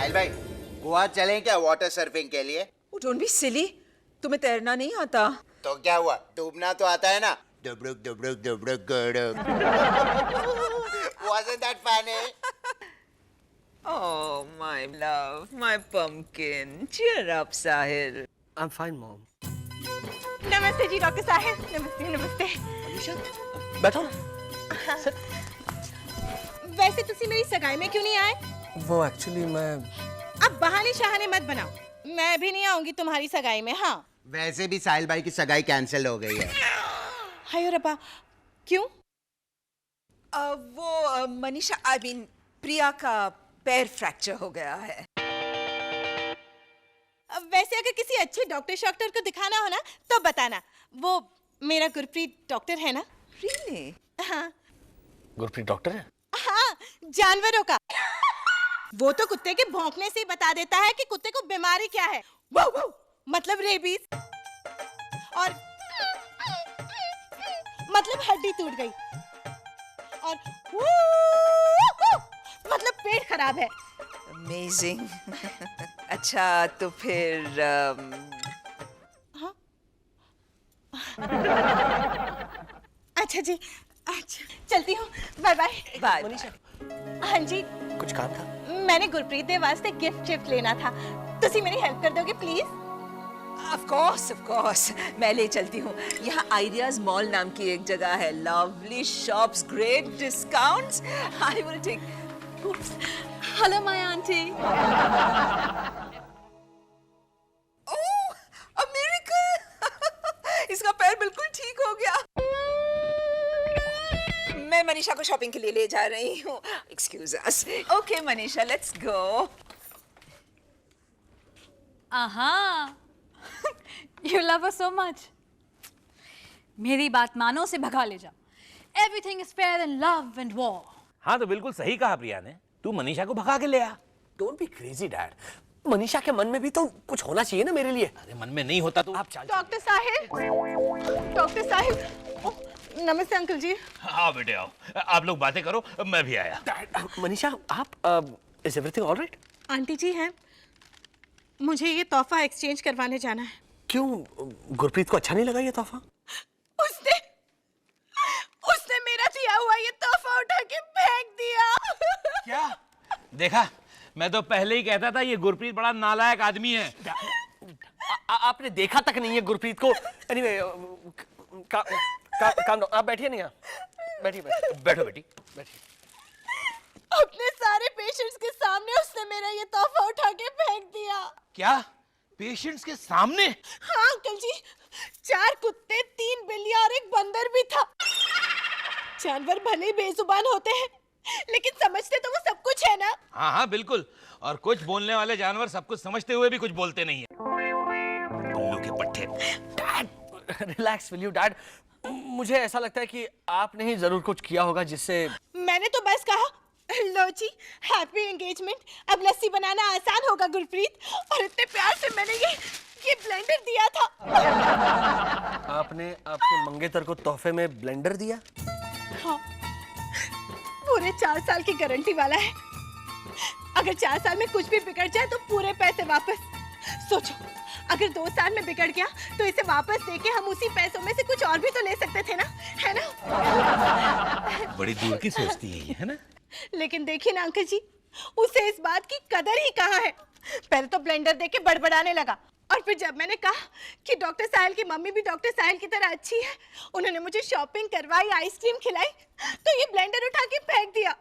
साहिल भाई, गोवा चलें क्या वाटर सर्फिंग के लिए? डोंट बी सिली, तुम्हें तैरना नहीं आता? तो क्या हुआ, डूबना तो आता है ना? डुबरुक डुबरुक डुबरुक गुडुक। Wasn't that funny? Oh, my love, my pumpkin. Cheer up, Sahil. I'm fine, Mom. नमस्ते जी डॉक्टर साहिब। नमस्ते नमस्ते। अलीशा, बैठो। वैसे तुसी मेरी सगाई में क्यों नहीं आए? वो एक्चुअली मैं अब बहाने शहाने मत बनाओ, मैं भी नहीं आऊंगी तुम्हारी सगाई में। हाँ वैसे भी साहिल भाई की सगाई कैंसिल हो गई है। हाय रब्बा, क्यों? वो मनीषा आई मीन प्रिया का पैर फ्रैक्चर हो गया है। वैसे अगर किसी अच्छे डॉक्टर को दिखाना हो ना तो बताना, वो मेरा गुरप्रीत डॉक्टर है ना। Really? हाँ गुरप्रीत डॉक्टर है? हाँ, जानवरों का। वो तो कुत्ते के भौंकने से ही बता देता है कि कुत्ते को बीमारी क्या है। वो मतलब रेबीज, और मतलब हड्डी टूट गई, और मतलब पेट खराब है। Amazing. अच्छा तो फिर हाँ? अच्छा जी, अच्छा चलती हूँ, बाय बाय। बाय। मनीषा, हाँ जी, कुछ काम था? मैंने गुरप्रीत दे वास्ते गिफ्ट लेना था, तुसी मेरी हेल्प कर दोगे प्लीज? Of course, मैं ले चलती हूँ। यहाँ आइडियाज मॉल नाम की एक जगह है, lovely shops, great discounts. I will take. Hello my aunty. Oh, a miracle! इसका पैर बिल्कुल ठीक हो गया। मैं मनीषा को शॉपिंग के लिए ले जा रही हूँ। Excuse us. Okay, Manisha, let's go. You love her so much. मेरी बात मानो, से भगा ले जाओ। Everything is fair in love and war. हाँ तो बिल्कुल सही कहा प्रिया ने, तू मनीषा को भगा के ले आ। Don't be crazy, Dad. Manisha के मन में भी तो कुछ होना चाहिए ना मेरे लिए। अरे मन में नहीं होता तो आप चल। डॉक्टर साहिब, नमस्ते अंकल जी। हाँ बेटे आओ, आप लोग बातें करो, मैं भी आया। मनीषा, आप is everything all right? Aunty ji हैं, मुझे ये तोहफा एक्सचेंज करवाने जाना है। क्यों, गुरप्रीत को अच्छा नहीं लगा ये तोहफा? उसने मेरा दिया हुआ ये तोहफा उठा के फेंक दिया। क्या? देखा, मैं तो पहले ही कहता था ये गुरप्रीत बड़ा नालायक आदमी है। आपने देखा तक नहीं है गुरप्रीत को। Anyway, काम दो, आप बैठिए नहीं, बैठिए बैठो बेटी, बैठिए। अपने सारे पेशेंट्स के सामने उसने मेरा ये तोहफा उठा के फेंक दिया। क्या? पेशेंट्स के सामने? हाँ अंकल जी, 4 कुत्ते, 3 बिल्लियां और एक बंदर भी था। जानवर भले ही बेजुबान होते हैं, लेकिन समझते तो वो सब कुछ है ना। हाँ बिल्कुल, और कुछ बोलने वाले जानवर सब कुछ समझते हुए भी कुछ बोलते नहीं है। उल्लू के पट्टे। Dad, relax will you dad. मुझे ऐसा लगता है कि आपने ही जरूर कुछ किया होगा जिससे। मैंने तो बस कहा, लो जी, हैप्पी एंगेजमेंट, अब लस्सी बनाना आसान होगा गुरप्रीत, और इतने प्यार से मैंने ये ब्लेंडर दिया था। आपने आपके मंगेतर को तोहफे में ब्लेंडर दिया? हाँ, पूरे 4 साल की गारंटी वाला है। अगर 4 साल में कुछ भी बिगड़ जाए तो पूरे पैसे वापस। सोचो, अगर 2 साल में बिगड़ गया तो इसे वापस देके हम उसी पैसों में से कुछ और भी तो ले सकते थे ना, है ना? बड़ी दूर की सोचती है ये, है ना? लेकिन देखिए ना अंकल जी, उसे इस बात की कदर ही कहाँ है। पहले तो ब्लेंडर देके बड़बड़ाने लगा, और फिर जब मैंने कहा कि डॉक्टर साहिल की मम्मी भी डॉक्टर साहिल की तरह अच्छी है, उन्होंने मुझे शॉपिंग करवाई, आइसक्रीम खिलाई, तो ये ब्लेंडर उठा के फेंक दिया।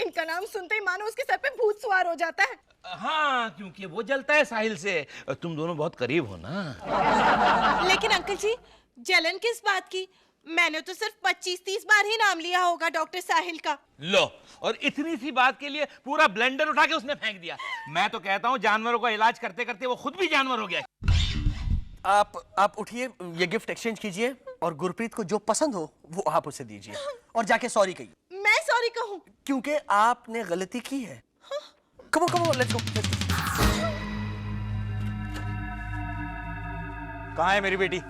इनका नाम सुनते ही मानो उसके सर पे भूत सवार हो जाता है। हाँ, क्योंकि वो जलता है साहिल से, तुम दोनों बहुत करीब हो ना। लेकिन अंकल जी, जलन किस बात की? मैंने तो सिर्फ 25-30 बार ही नाम लिया होगा डॉक्टर साहिल का। लो, और इतनी सी बात के लिए पूरा ब्लेंडर उठा के उसने फेंक दिया। मैं तो कहता हूँ जानवरों का इलाज करते करते वो खुद भी जानवर हो गया। आप उठिए, ये गिफ्ट एक्सचेंज कीजिए, और गुरप्रीत को जो पसंद हो वो आप उसे दीजिए, और जाके सॉरी कहिए। मैं सॉरी कहूँ? क्योंकि आपने गलती की है। Come on, let's go. कहाँ है मेरी बेटी?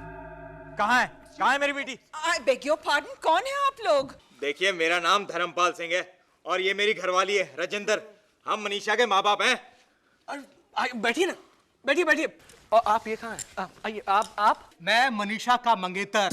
कहाँ है मेरी बेटी? I beg your pardon, कौन है आप लोग? देखिए, मेरा नाम धर्मपाल सिंह है और ये मेरी घरवाली है राजेंद्र। हम मनीषा के माँ बाप हैं। बैठिए ना, बैठिए बैठिए। और आप ये कहाँ हैं? आइए, आप मैं मनीषा का मंगेतर,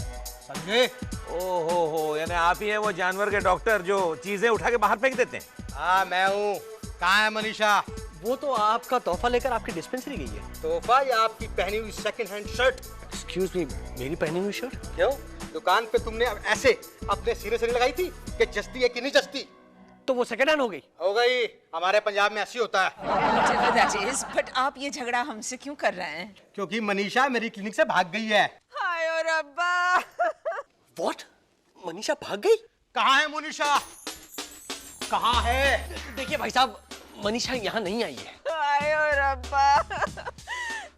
समझे? हो, यानी आप ही हैं वो जानवर के डॉक्टर जो चीजें उठा के बाहर फेंक देते हैं? हाँ मैं हूँ। कहाँ है मनीषा? वो तो आपका तोहफा लेकर आपकी डिस्पेंसरी गई है। तोहफा या आपकी पहनी हुई second hand shirt? Excuse me, मेरी पहनी हुई शर्ट? क्यों? दुकान पे तुमने अब ऐसे अपने सीने से नहीं लगाई थी कि जस्ती है कि नहीं जस्ती? तो वो सेकंड हैंड हो गई। हो गई। हमारे पंजाब में ऐसी होता है। Whatever that is, but आप ये झगड़ा हमसे क्यों कर रहे हैं? क्योंकि मनीषा मेरी क्लिनिक से भाग गई है। हाय और अब्बा। What? मनीषा भाग गई? कहाँ है मनीषा? कहाँ है? देखिए भाई साहब, मनीषा यहाँ नहीं आई है। हाय और अब्बा।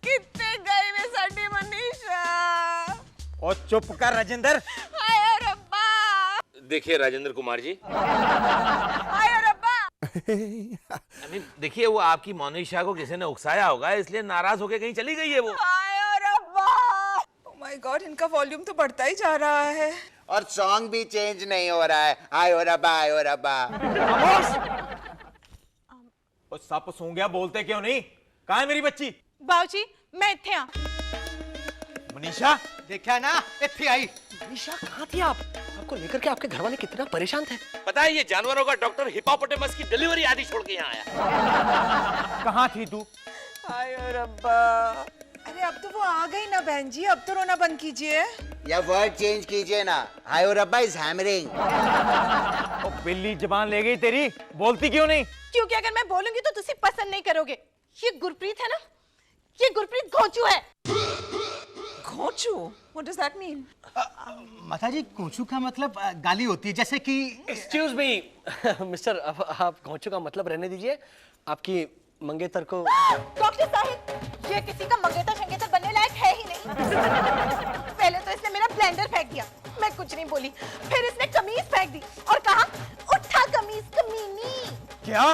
कितने गए वे साडी मनीषा। और चुप कर राजेंद्र। हाय और अब्बा। देखिए राजेंद्र कुमार जी, हाय और अब्बा। I mean, देखिए वो आपकी मोनिशा को किसी ने उकसाया होगा, इसलिए नाराज होके कहीं चली गई है वो। हाय और अब्बा। ओह माय गॉड, इनका वॉल्यूम तो बढ़ता ही जा रहा है। और सॉन्ग भी चेंज नहीं हो रहा है। आय और अब्बा, आय और अब्बा। और सप सो गया, बोलते क्यों नहीं? कहाँ है मेरी बच्ची? बाबूजी मैं इत्थे हाँ। मनीषा, देखा ना, इत्थे आई। मनीषा कहाँ थी आप? आपको लेकर के आपके घर वाले कितना परेशान थे। पता है ये जानवरों का डॉक्टर हिपोपोटेमस की डिलीवरी आदि छोड़ के यहाँ आया। कहाँ थी तू? हाय और अब्बा। अरे अब तो वो आ गई ना बहन जी, अब तो रोना बंद कीजिए। या वर्ड चेंज कीजिए ना। आय और अब्बा इज हैमरिंग। ओ बिल्ली जबान ले गई तेरी, बोलती क्यों नहीं? क्योंकि अगर मैं बोलूंगी तो तुसी पसंद नहीं करोगे। ये गुरप्रीत है ना, ये गुरप्रीत घोंचू है। घोंचू? What does that mean? माता जी, कोचू का मतलब गाली होती है, जैसे कि एक्सक्यूज मी मिस्टर, अब आप घोंचू का मतलब रहने दीजिए। आपकी मंगेतर को डॉक्टर साहिब, ये किसी का मंगेतर शंगेतर बनने लायक है ही नहीं। पहले तो इसने मेरा ब्लेंडर फेंक दिया, मैं कुछ नहीं बोली। फिर इसने कमीज फेंक दी और कहा उठा कमीज कमीनी। क्या?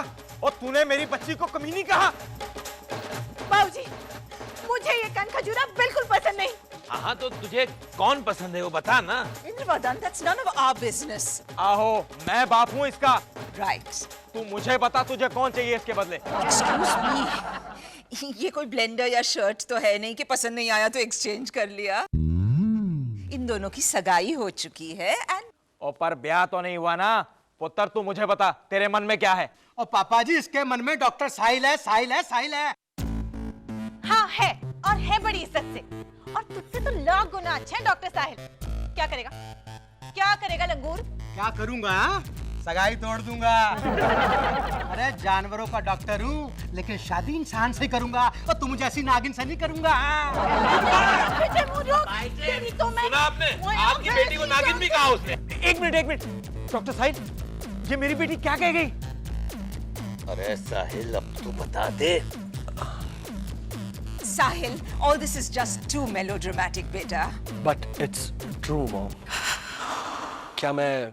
और तूने मेरी बच्ची को कमीनी कहा? बाबूजी, मुझे ये कान खजूरा बिल्कुल पसंद नहीं। हाँ तो तुझे कौन पसंद है वो बता ना। Indravadan, that's none of our business. आहो, मैं बाप हूँ इसका। Right. तू मुझे बता, तुझे कौन चाहिए इसके बदले? Excuse me. ये कोई ब्लेंडर या शर्ट तो है नहीं कि पसंद नहीं आया तो एक्सचेंज कर लिया। इन दोनों की सगाई हो चुकी है एंड और पर ब्याह तो नहीं हुआ ना। पुत्र तू मुझे बता, तेरे मन में क्या है? और पापा जी, इसके मन में डॉक्टर साहिल है, साहिल है, साहिल है। हाँ है, और है बड़ी इज्जत से। और तुझसे तो लाख गुना अच्छा है डॉक्टर साहिल। क्या करेगा? क्या करेगा लंगूर? क्या करूंगा? सगाई तोड़ दूंगा। अरे जानवरों का डॉक्टर हूँ, लेकिन शादी इंसान से करूंगा, और तुम जैसी नागिन से नहीं करूंगा। तो मैं सुना आपने? आपकी बेटी को नागिन भी कहा उसने। एक मिनट डॉक्टर साहिल, ये मेरी बेटी क्या कह गई? अरे साहिल, अब तू बता दे। Sahil, all this is just too melodramatic, beta. But it's true mom. क्या मैं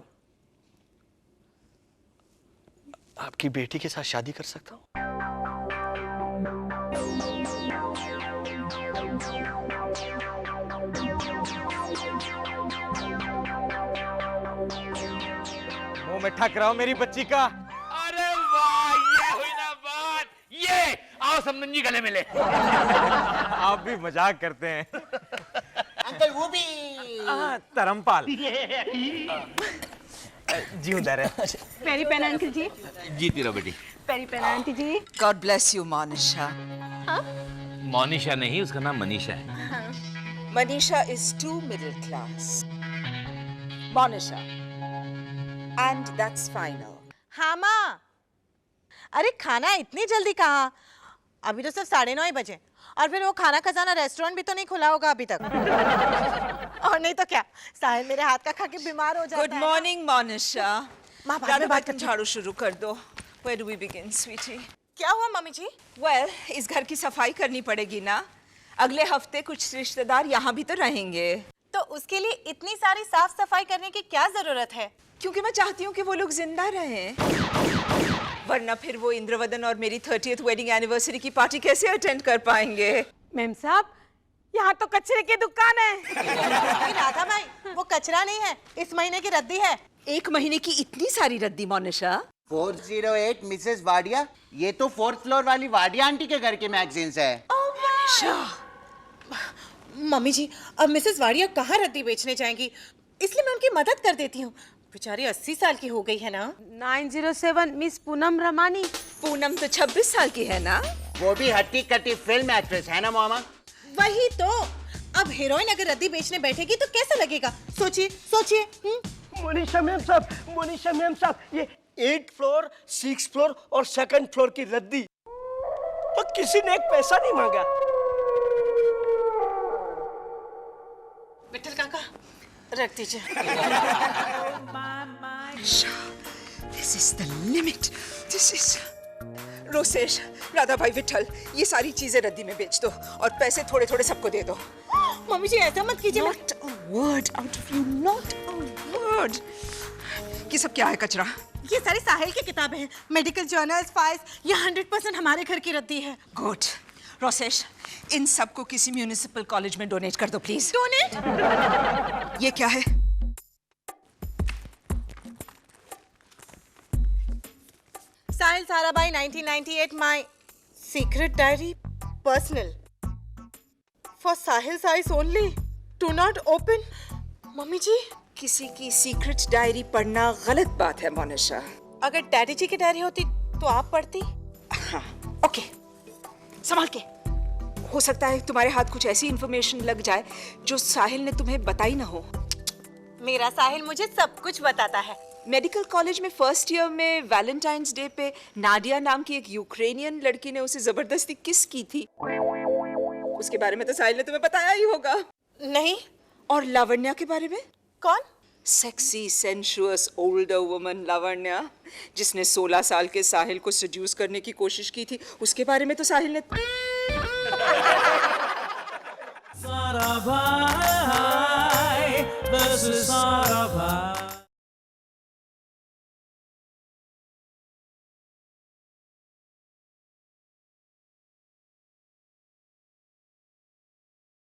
आपकी बेटी के साथ शादी कर सकता हूँ? मुंह मिठा कराओ मेरी बच्ची का। अरे वाह, ये हुई ना बात। ये आओ समन जी गले मिले। आप भी मजाक करते हैं। अंकल वो भी। धर्मपाल जी उधर है। पेरी पेन अंकल जी, जीती रहो बेटी। पेरी पेन aunty ji. God bless you, Monisha. Monisha नहीं, उसका नाम मनीषा है। Manisha is too middle class. Monisha. And that's final. हाँ माँ। अरे खाना इतनी जल्दी कहाँ? अभी तो सिर्फ 9:30 ही बजे। और फिर वो खाना खजाना रेस्टोरेंट भी तो नहीं खुला होगा अभी तक। और नहीं तो क्या, साहिल मेरे हाथ का खा के बीमार हो जाता है। Good morning, Monisha. माँ, बाद में बात कर झाड़ू शुरू कर दो. Where do we begin, sweetie? क्या हुआ मम्मी जी? Well, इस घर की सफाई करनी पड़ेगी ना. अगले हफ्ते कुछ रिश्तेदार यहाँ भी तो रहेंगे. तो उसके लिए इतनी सारी साफ सफाई करने की क्या जरूरत है? क्योंकि मैं चाहती हूँ कि वो लोग जिंदा रहें. वरना फिर वो इंद्रवदन और मेरी 30th वेडिंग एनिवर्सरी की पार्टी कैसे अटेंड कर पाएंगे? मैम साहब, यहाँ तो कचरे की दुकान है। राधा भाई, वो कचरा नहीं है, इस महीने की रद्दी है। 1 महीने की इतनी सारी रद्दी, मोनिशा? 408 मिसेस वाडिया, ये तो 4th फ्लोर वाली वाडिया आंटी के घर के मैगजीन्स है। मम्मी जी, अब मिसेस वाडिया कहाँ रद्दी बेचने जाएंगी, इसलिए मैं उनकी मदद कर देती हूँ। बेचारी 80 साल की हो गई है ना। 907 मिस पूनम रमानी। पूनम तो 26 साल की है ना। वो भी हट्टी कट्टी फिल्म एक्ट्रेस है ना मामा। वही तो, अब हीरोइन अगर रद्दी बेचने बैठेगी तो कैसा लगेगा, सोचिए सोचिए। मोनिशा मैम साहब, ये 8th फ्लोर, 6th फ्लोर और 2nd फ्लोर की रद्दी, और किसी ने एक पैसा नहीं मांगा। विठल काका, रख दीजिए। This is the limit. This is... Rosesh, Radha भाई, विठल, ये सारी चीजें रद्दी में बेच दो और पैसे थोड़े थोड़े सबको दे दो। मम्मी जी ऐसा मत कीजिए। Not a word out of you, not a word. ये सब क्या है कचरा? ये सारी साहिल की किताबें हैं, मेडिकल जर्नल्स, फाइल्स, ये 100% हमारे घर की रद्दी है। गुड। रोसेश, इन सबको किसी म्यूनिसिपल कॉलेज में डोनेट कर दो प्लीज। डोनेट? ये क्या है? Sahil Sarabhai 1998, my secret diary, personal, for Sahil size only, do not open. Mummy ji, किसी की सीक्रेट डायरी पढ़ना गलत बात है मोनिशा। अगर डैडी जी की डायरी होती तो आप पढ़ती? हाँ, ओके, संभाल के। हो सकता है तुम्हारे हाथ कुछ ऐसी इंफॉर्मेशन लग जाए जो साहिल ने तुम्हें बताई ना हो। मेरा साहिल मुझे सब कुछ बताता है। मेडिकल कॉलेज में फर्स्ट ईयर में वैलेंटाइंस डे पे नाडिया नाम की एक यूक्रेनियन लड़की ने उसे जबरदस्ती किस की थी। उसके बारे में तो साहिल ने तुम्हें बताया ही होगा। नहीं। और लावण्या के बारे में? कौन? Sexy sensuous older woman Lavanya, जिसने 16 साल के साहिल को सेड्यूस करने की कोशिश की थी, उसके बारे में तो साहिल ने Sarabhai, this is Sarabhai.